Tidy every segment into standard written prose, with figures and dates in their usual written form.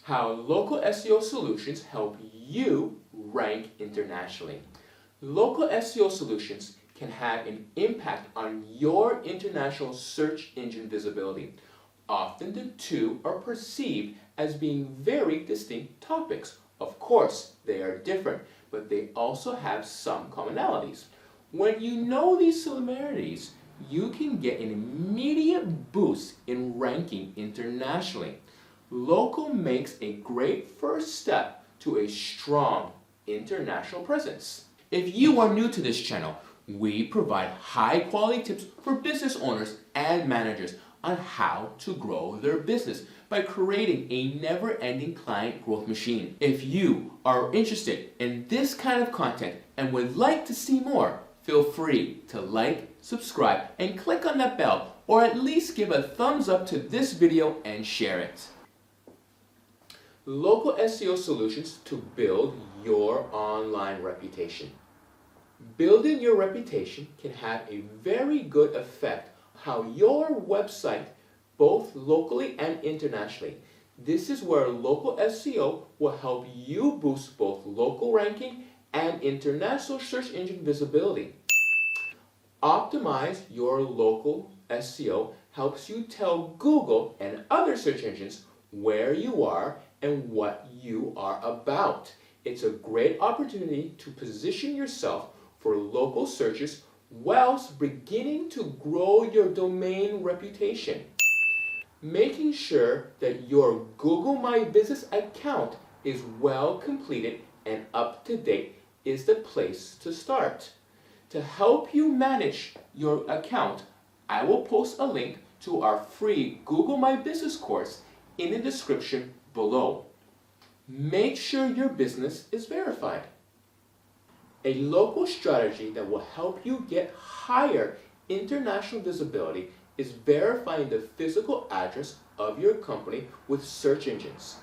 How local SEO solutions help you rank internationally. Local SEO solutions can have an impact on your international search engine visibility. Often the two are perceived as being very distinct topics. Of course, they are different, but they also have some commonalities. When you know these similarities, you can get an immediate boost in ranking internationally. Local makes a great first step to a strong international presence. If you are new to this channel, we provide high-quality tips for business owners and managers on how to grow their business by creating a never-ending client growth machine. If you are interested in this kind of content and would like to see more, feel free to like, subscribe, and click on that bell, or at least give a thumbs up to this video and share it. Local SEO solutions to build your online reputation. Building your reputation can have a very good effect on how your website, both locally and internationally. This is where local SEO will help you boost both local ranking and international search engine visibility. Optimize your local SEO helps you tell Google and other search engines where you are and what you are about. It's a great opportunity to position yourself for local searches whilst beginning to grow your domain reputation. Making sure that your Google My Business account is well completed and up to date is the place to start. To help you manage your account, I will post a link to our free Google My Business course in the description below. Make sure your business is verified. A local strategy that will help you get higher international visibility is verifying the physical address of your company with search engines.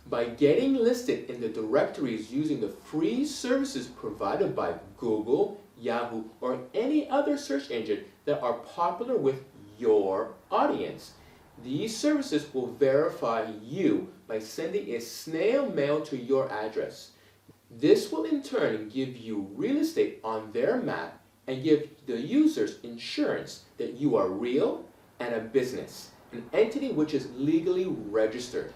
By getting listed in the directories using the free services provided by Google, Yahoo, or any other search engine that are popular with your audience. These services will verify you by sending a snail mail to your address. This will in turn give you real estate on their map and give the users insurance that you are real and a business, an entity which is legally registered.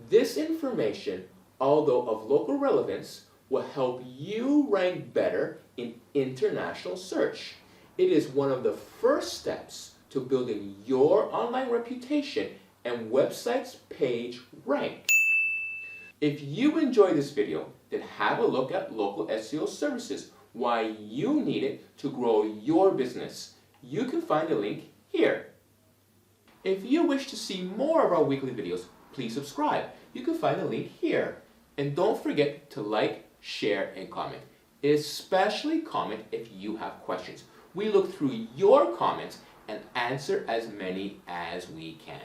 This information, although of local relevance, will help you rank better in international search. It is one of the first steps to building your online reputation and website's page rank. If you enjoyed this video, then have a look at local SEO services, why you need it to grow your business. You can find the link here. If you wish to see more of our weekly videos, please subscribe. You can find the link here. And don't forget to like, share, and comment. Especially comment if you have questions. We look through your comments and answer as many as we can.